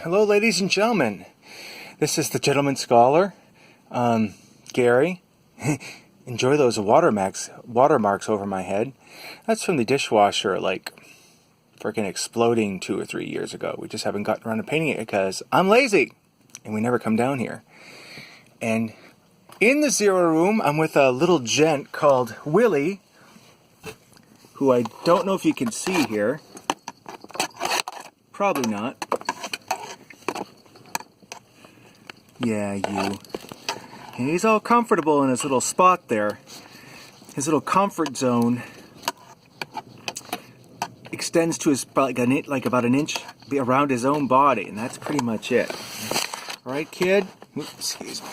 Hello, ladies and gentlemen. This is the Gentleman Scholar, Gary. Enjoy those watermarks over my head. That's from the dishwasher, like, freaking exploding 2 or 3 years ago. We just haven't gotten around to painting it because I'm lazy, and we never come down here. And in the zero room, I'm with a little gent called Willie, who I don't know if you can see here. Probably not. Yeah, you. And he's all comfortable in his little spot there. His little comfort zone extends to his like about an inch around his own body, and that's pretty much it. All right, kid? Oops, excuse me.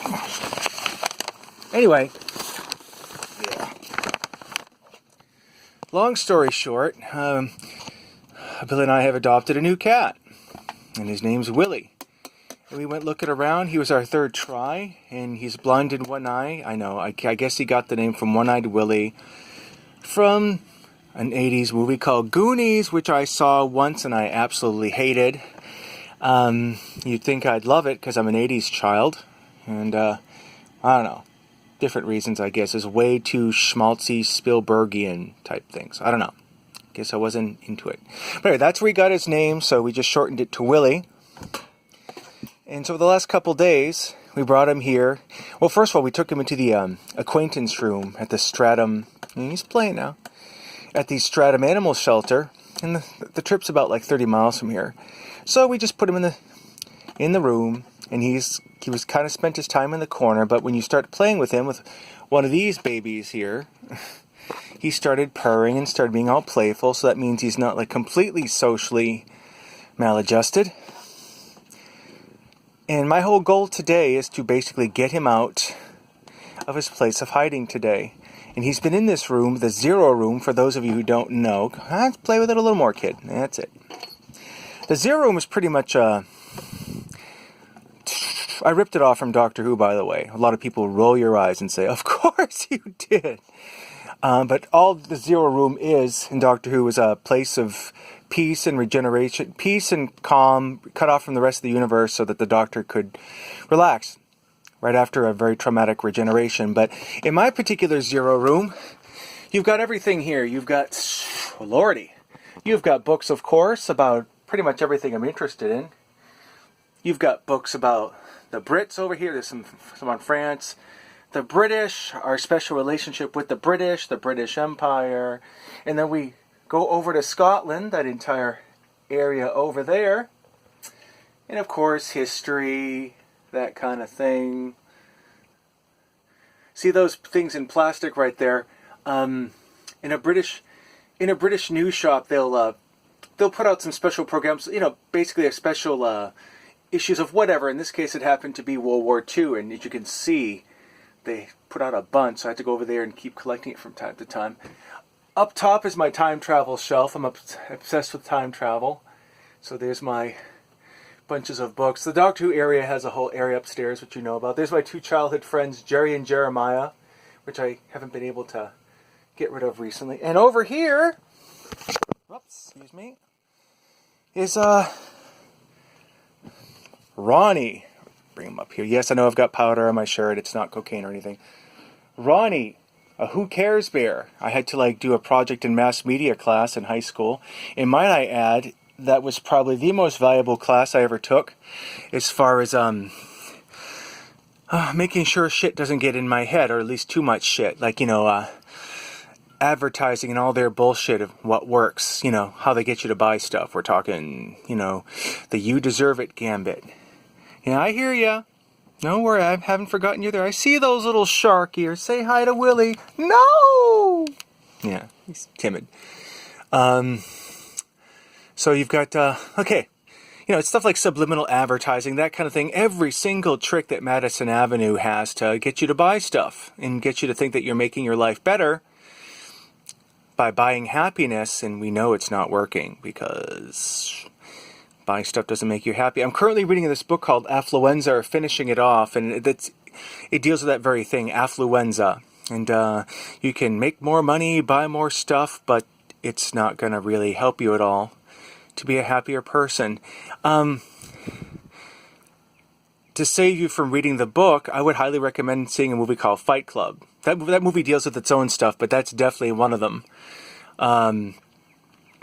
Anyway, yeah. Long story short, Bill and I have adopted a new cat, and his name's Willie. And we went looking around. He was our third try, and he's blind in one eye. I know, I guess he got the name from One-Eyed Willie from an 80s movie called Goonies, which I saw once and I absolutely hated. You'd think I'd love it because I'm an 80s child, and I don't know. Different reasons, I guess. Is way too schmaltzy, Spielbergian type things. I don't know. Guess I wasn't into it. But anyway, that's where he got his name, so we just shortened it to Willie. And so the last couple days, we brought him here. Well, first of all, we took him into the acquaintance room at the Stratum. And he's playing now. At the Stratum Animal Shelter. And the trip's about like 30 miles from here. So we just put him in the room. And he was kind of spent his time in the corner. But when you start playing with him, with one of these babies here, he started purring and started being all playful. So that means he's not like completely socially maladjusted. And my whole goal today is to basically get him out of his place of hiding today. And he's been in this room, the zero room, for those of you who don't know. Play with it a little more, kid. That's it. The zero room is pretty much I ripped it off from Doctor Who, by the way. A lot of people roll your eyes and say, of course you did. But all the zero room is in Doctor Who is a place of peace and regeneration, peace and calm, cut off from the rest of the universe so that the Doctor could relax right after a very traumatic regeneration. But in my particular zero room, you've got everything here. You've got, oh lordy, you've got books, of course, about pretty much everything I'm interested in. You've got books about the Brits over here. There's some on France. The British, our special relationship with the British Empire. And then we go over to Scotland, that entire area over there. And of course, history, that kind of thing. See those things in plastic right there? In a British news shop, they'll put out some special programs, basically a special issues of whatever. In this case, it happened to be World War II, and as you can see, they put out a bunch, so I had to go over there and keep collecting it from time to time. Up top is my time travel shelf. I'm obsessed with time travel. So there's my bunches of books. The Doctor Who area has a whole area upstairs, which you know about. There's my two childhood friends, Jerry and Jeremiah, which I haven't been able to get rid of recently. And over here, whoops, excuse me, is Ronnie. Bring him up here. Yes, I know I've got powder on my shirt. It's not cocaine or anything. Ronnie, a Who Cares bear. I had to do a project in mass media class in high school. And might I add, that was probably the most valuable class I ever took as far as making sure shit doesn't get in my head, or at least too much shit. Advertising and all their bullshit of what works, how they get you to buy stuff. We're talking, the You Deserve It gambit. Yeah, I hear ya. Don't worry, I haven't forgotten you there. I see those little shark ears. Say hi to Willie. No! Yeah, he's timid. So you've got, okay. It's stuff like subliminal advertising, that kind of thing. Every single trick that Madison Avenue has to get you to buy stuff and get you to think that you're making your life better by buying happiness, and we know it's not working because buying stuff doesn't make you happy. I'm currently reading this book called Affluenza, or finishing it off, and it deals with that very thing, affluenza. And you can make more money, buy more stuff, but it's not going to really help you at all to be a happier person. to save you from reading the book, I would highly recommend seeing a movie called Fight Club. That movie deals with its own stuff, but that's definitely one of them.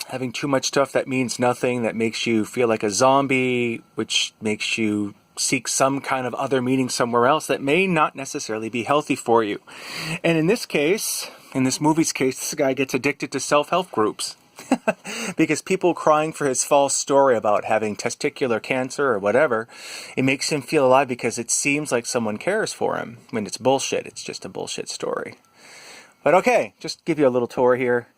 Having too much stuff that means nothing, that makes you feel like a zombie, which makes you seek some kind of other meaning somewhere else that may not necessarily be healthy for you. And in this case, in this movie's case, this guy gets addicted to self-help groups. Because people crying for his false story about having testicular cancer or whatever, it makes him feel alive because it seems like someone cares for him. When it's bullshit, it's just a bullshit story. But okay, just give you a little tour here.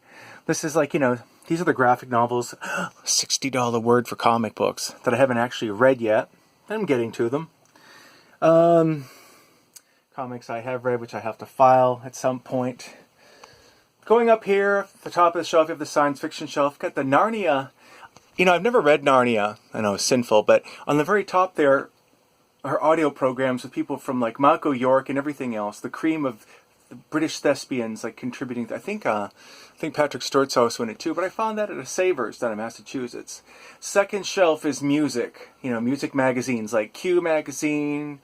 This is like, these are the graphic novels, $60 word for comic books that I haven't actually read yet. I'm getting to them. Comics I have read, which I have to file at some point. Going up here, the top of the shelf, you have the science fiction shelf. Got the Narnia. I've never read Narnia. I know it's sinful, but on the very top there are audio programs with people from like Mako York and everything else. The cream of British thespians like contributing. I think Patrick Stewart's also in it too, but I found that at a Savers down in Massachusetts. Second shelf is music. Music magazines like Q Magazine,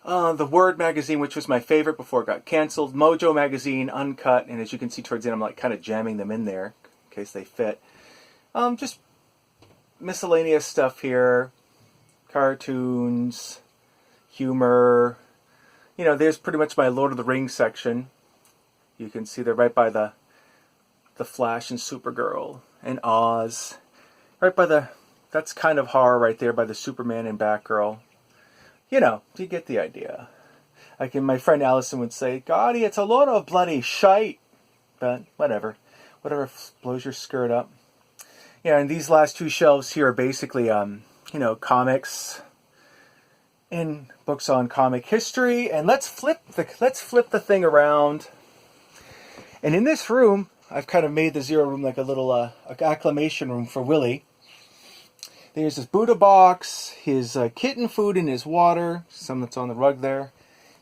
The Word Magazine, which was my favorite before it got canceled, Mojo Magazine, Uncut, and as you can see towards the end, I'm like kind of jamming them in there in case they fit. Just miscellaneous stuff here, cartoons, humor. There's pretty much my Lord of the Rings section. You can see they're right by the Flash and Supergirl and Oz. Right by that's kind of horror right there by the Superman and Batgirl. You get the idea. Like my friend Allison would say, "Gotti, it's a load of bloody shite." But whatever blows your skirt up. Yeah, and these last two shelves here are basically, comics and books on comic history. And let's flip the thing around. And in this room, I've kind of made the Zero room like a little acclimation room for Willie. There's his Buddha box, his kitten food and his water, some that's on the rug there.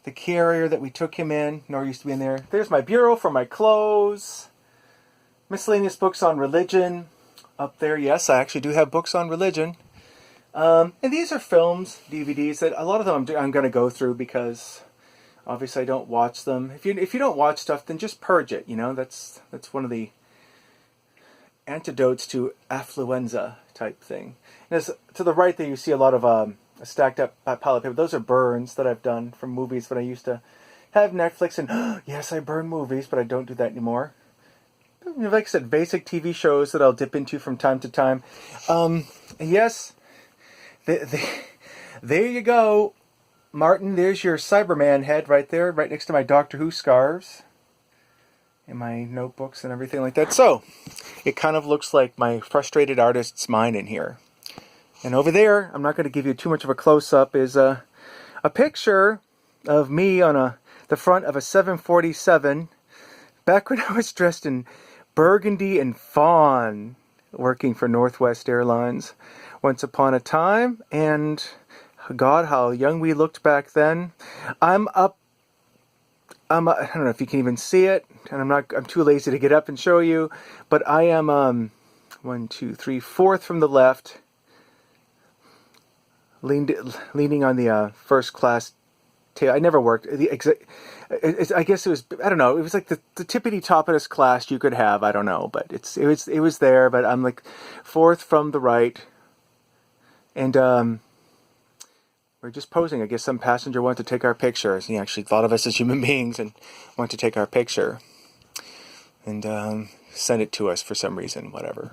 The carrier that we took him in, Nora used to be in there. There's my bureau for my clothes. Miscellaneous books on religion. Up there, yes, I actually do have books on religion. And these are films, DVDs, that a lot of them I'm going to go through because obviously I don't watch them. If you don't watch stuff, then just purge it, That's one of the antidotes to affluenza type thing. And to the right there, you see a lot of stacked up pile of paper. Those are burns that I've done from movies when I used to have Netflix. And yes, I burn movies, but I don't do that anymore. Like I said, basic TV shows that I'll dip into from time to time. Yes, there you go. Martin, there's your Cyberman head right there, right next to my Doctor Who scarves. And my notebooks and everything like that. So, it kind of looks like my frustrated artist's mind in here. And over there, I'm not going to give you too much of a close-up, is a picture of me on the front of a 747 back when I was dressed in burgundy and fawn, working for Northwest Airlines once upon a time. And God, how young we looked back then. I don't know if you can even see it, and I'm too lazy to get up and show you, but I am, 4th from the left, leaning on the first class tail. I never worked. I guess it was, I don't know, it was like the tippity toppest class you could have. I don't know, but it was there, but I'm like 4th from the right, and we're just posing. I guess some passenger wanted to take our picture. He actually thought of us as human beings and wanted to take our picture. And send it to us for some reason, whatever.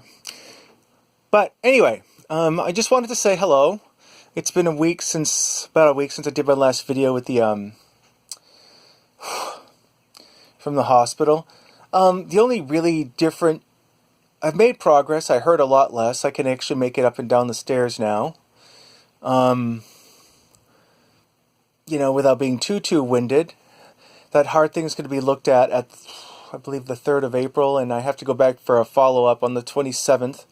But anyway, I just wanted to say hello. It's been about a week since I did my last video with the, from the hospital. The only really different, I've made progress. I hurt a lot less. I can actually make it up and down the stairs now. Without being too winded. That heart thing's going to be looked at I believe, the 3rd of April, and I have to go back for a follow-up on the 27th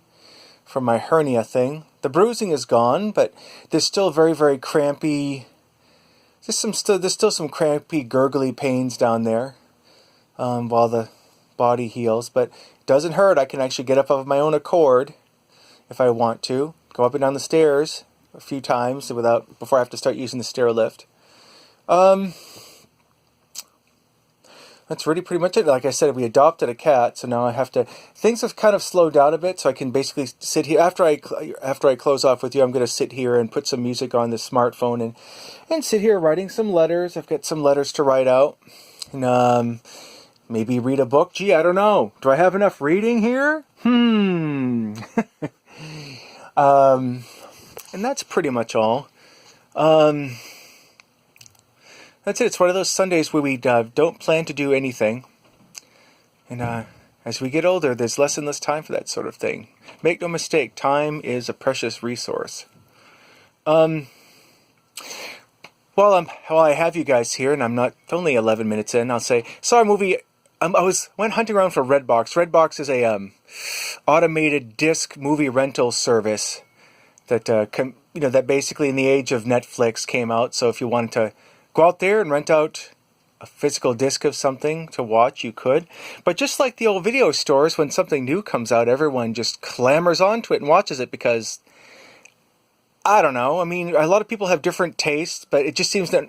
for my hernia thing. The bruising is gone, but there's still very, very crampy. There's still some crampy, gurgly pains down there while the body heals, but it doesn't hurt. I can actually get up of my own accord if I want to. Go up and down the stairs a few times before I have to start using the stair lift. That's really pretty much it. Like I said, we adopted a cat, so now I have to. Things have kind of slowed down a bit, so I can basically sit here after I close off with you. I'm going to sit here and put some music on the smartphone and sit here writing some letters. I've got some letters to write out, and maybe read a book. Gee, I don't know. Do I have enough reading here? And that's pretty much all. That's it. It's one of those Sundays where we don't plan to do anything. And as we get older, there's less and less time for that sort of thing. Make no mistake, time is a precious resource. While I have you guys here, and I'm not only 11 minutes in, I'll say, saw a movie. Went hunting around for Redbox. Redbox is a automated disc movie rental service that that basically in the age of Netflix came out. So if you wanted to go out there and rent out a physical disc of something to watch, you could. But just like the old video stores, when something new comes out, everyone just clamors onto it and watches it because, I don't know, I mean, a lot of people have different tastes, but it just seems that,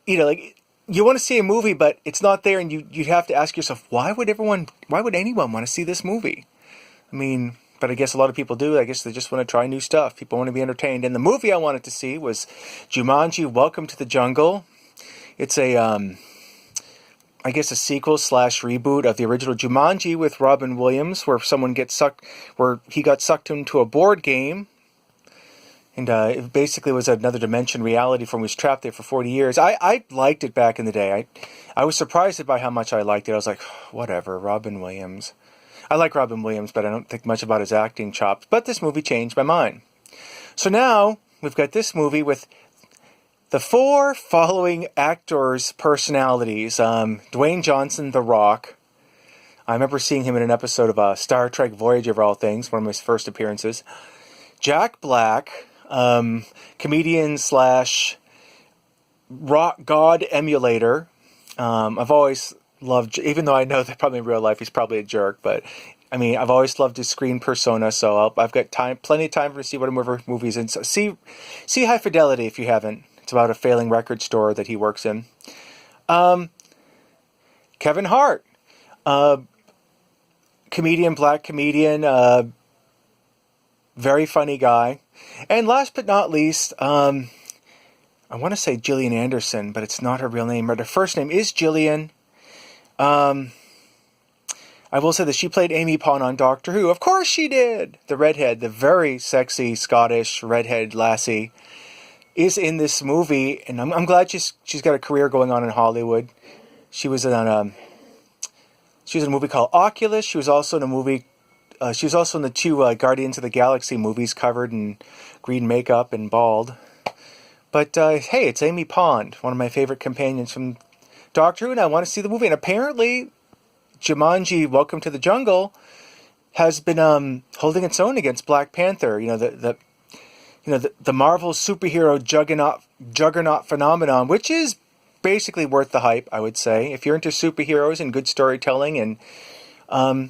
like, you want to see a movie, but it's not there, and you have to ask yourself, why would anyone want to see this movie? I mean, but I guess a lot of people do. I guess they just want to try new stuff. People want to be entertained. And the movie I wanted to see was Jumanji: Welcome to the Jungle. It's I guess a sequel / reboot of the original Jumanji with Robin Williams, where he got sucked into a board game. And it basically was another dimension reality from which he was trapped there for 40 years. I liked it back in the day. I was surprised by how much I liked it. I was like, whatever, Robin Williams. I like Robin Williams, but I don't think much about his acting chops. But this movie changed my mind. So now we've got this movie with the 4 following actors' personalities. Dwayne Johnson, The Rock. I remember seeing him in an episode of Star Trek Voyager, of all things, one of his first appearances. Jack Black, comedian / rock god emulator. I've always loved, even though I know that probably in real life he's probably a jerk, but I mean, I've always loved his screen persona, so I've got plenty of time to see whatever movies in. So see High Fidelity if you haven't. It's about a failing record store that he works in. Kevin Hart, black comedian, very funny guy. And last but not least, I want to say Gillian Anderson, but it's not her real name. Her first name is Gillian. I will say that she played Amy Pond on Doctor Who. Of course she did! The redhead, the very sexy Scottish redhead lassie, is in this movie, and I'm glad she's got a career going on in Hollywood. She was in a movie called Oculus. She was also in a movie. She was also in the 2 Guardians of the Galaxy movies, covered in green makeup and bald. But hey, it's Amy Pond, one of my favorite companions from Doctor Who, and I want to see the movie. And apparently, Jumanji: Welcome to the Jungle has been holding its own against Black Panther. The Marvel superhero juggernaut phenomenon, which is basically worth the hype, I would say. If you're into superheroes and good storytelling, and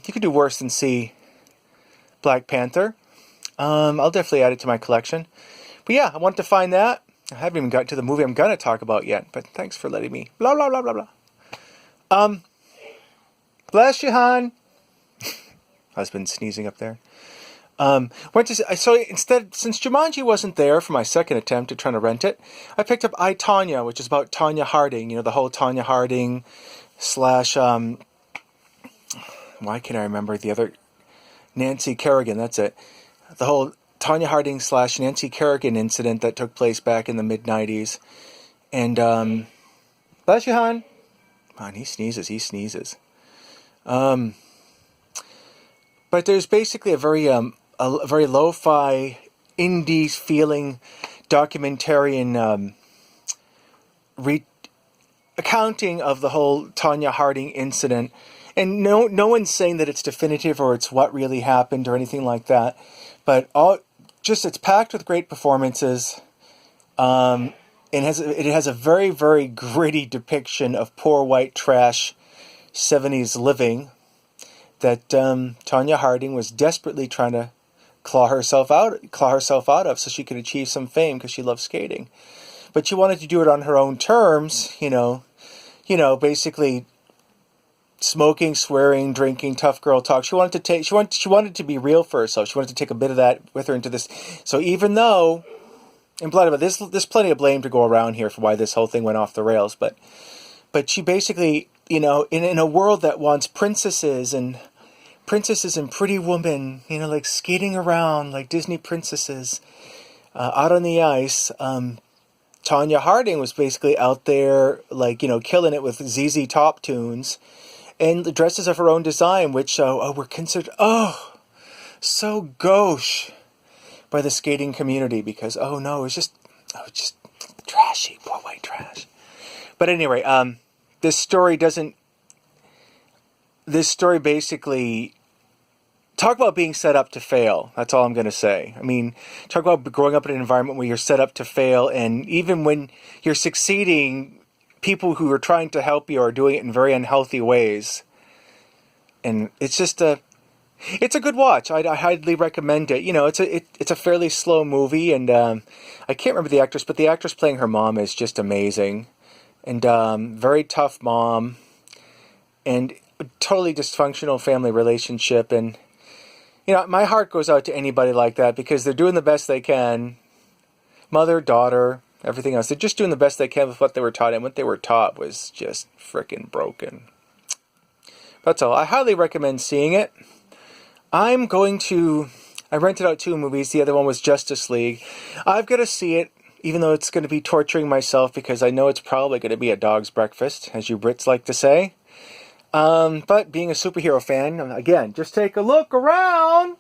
you could do worse than see Black Panther. I'll definitely add it to my collection. But yeah, I wanted to find that. I haven't even gotten to the movie I'm going to talk about yet, but thanks for letting me. Blah, blah, blah, blah, blah. Bless you, hon. Husband sneezing up there. So instead, since Jumanji wasn't there for my second attempt at trying to rent it, I picked up I, Tonya, which is about Tonya Harding. The whole Tonya Harding / why can't I remember the other? Nancy Kerrigan, that's it. The whole Tonya Harding / Nancy Kerrigan incident that took place back in the mid-90s. And, bless you, hon. Man, he sneezes. But there's basically a very lo-fi, indie feeling documentary and accounting of the whole Tonya Harding incident. And no one's saying that it's definitive or it's what really happened or anything like that. But it's packed with great performances. It has a very, very gritty depiction of poor white trash 70s living that Tonya Harding was desperately trying to claw herself out of so she could achieve some fame because she loves skating. But she wanted to do it on her own terms, basically smoking, swearing, drinking, tough girl talk. She wanted to be real for herself. She wanted to take a bit of that with her into this. So even though, and there's plenty of blame to go around here for why this whole thing went off the rails, but she basically, in a world that wants princesses and pretty women, like skating around like Disney princesses out on the ice. Tonya Harding was basically out there, like, killing it with ZZ Top tunes and the dresses of her own design, which were considered, so gauche by the skating community because, it was just trashy, poor white trash. But anyway, this story basically, talk about being set up to fail. That's all I'm going to say. I mean, talk about growing up in an environment where you're set up to fail, and even when you're succeeding, people who are trying to help you are doing it in very unhealthy ways. And it's just it's a good watch. I highly recommend it. It's a fairly slow movie, and I can't remember the actress, but the actress playing her mom is just amazing. And very tough mom, and a totally dysfunctional family relationship. And, my heart goes out to anybody like that because they're doing the best they can. Mother, daughter, everything else. They're just doing the best they can with what they were taught, and what they were taught was just frickin' broken. That's all. I highly recommend seeing it. I rented out 2 movies. The other one was Justice League. I've got to see it, even though it's going to be torturing myself because I know it's probably going to be a dog's breakfast, as you Brits like to say. But being a superhero fan, again, just take a look around.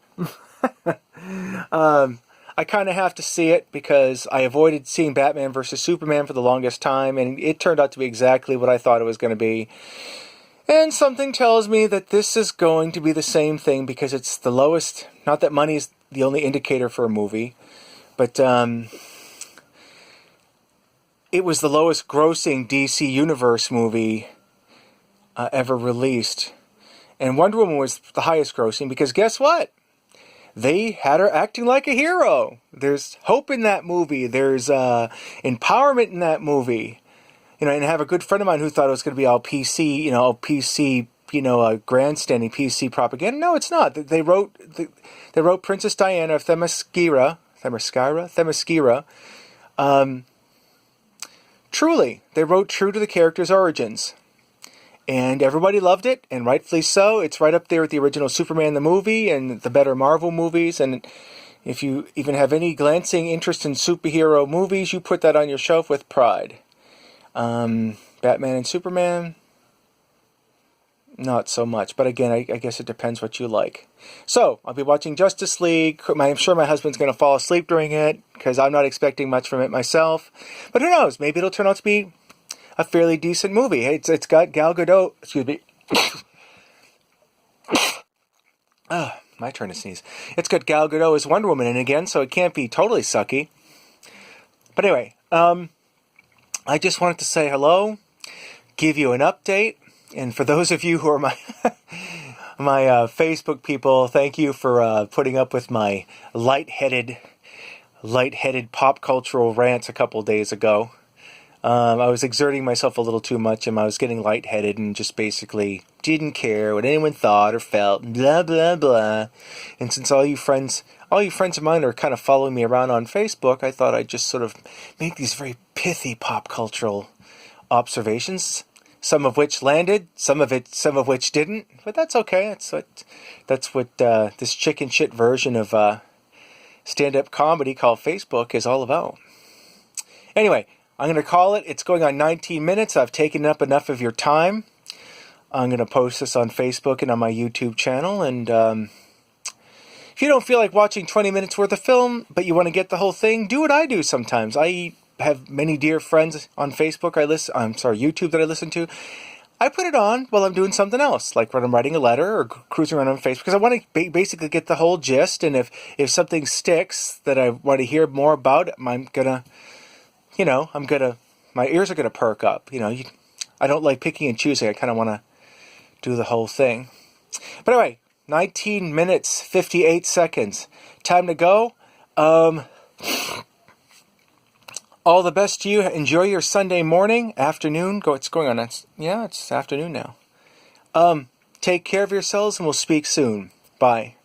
I kind of have to see it because I avoided seeing Batman vs. Superman for the longest time, and it turned out to be exactly what I thought it was going to be. And something tells me that this is going to be the same thing because it's the lowest, not that money is the only indicator for a movie, but it was the lowest grossing DC Universe movie ever released. And Wonder Woman was the highest grossing because guess what? They had her acting like a hero. There's hope in that movie. There's empowerment in that movie. And I have a good friend of mine who thought it was going to be all PC, grandstanding PC propaganda. No, it's not. They wrote Princess Diana of Themyscira. Truly, they wrote true to the character's origins. And everybody loved it, and rightfully so. It's right up there with the original Superman the movie and the better Marvel movies. And if you even have any glancing interest in superhero movies, you put that on your shelf with pride. Batman and Superman, not so much. But again, I guess it depends what you like. So, I'll be watching Justice League. I'm sure my husband's going to fall asleep during it, because I'm not expecting much from it myself. But who knows? Maybe it'll turn out to be a fairly decent movie. It's got Gal Gadot. Excuse me. My turn to sneeze. It's got Gal Gadot as Wonder Woman in again, so it can't be totally sucky. But anyway, I just wanted to say hello, give you an update, and for those of you who are my Facebook people, thank you for putting up with my lightheaded pop cultural rants a couple days ago. I was exerting myself a little too much, and I was getting lightheaded and just basically didn't care what anyone thought or felt, blah, blah, blah. And since all you friends of mine are kind of following me around on Facebook, I thought I'd just sort of make these very pithy pop cultural observations, some of which landed, some of which didn't. But that's okay. That's what this chicken shit version of stand-up comedy called Facebook is all about. Anyway, I'm going to call it. It's going on 19 minutes. I've taken up enough of your time. I'm going to post this on Facebook and on my YouTube channel. And if you don't feel like watching 20 minutes worth of film, but you want to get the whole thing, do what I do sometimes. I have many dear friends on Facebook. YouTube that I listen to. I put it on while I'm doing something else, like when I'm writing a letter or cruising around on Facebook, because I want to basically get the whole gist. And if something sticks that I want to hear more about, I'm gonna. My ears are going to perk up. I don't like picking and choosing. I kind of want to do the whole thing. But anyway, 19 minutes, 58 seconds. time to go. All the best to you. Enjoy your Sunday morning, afternoon. What's going on? It's afternoon now. Take care of yourselves, and we'll speak soon. Bye.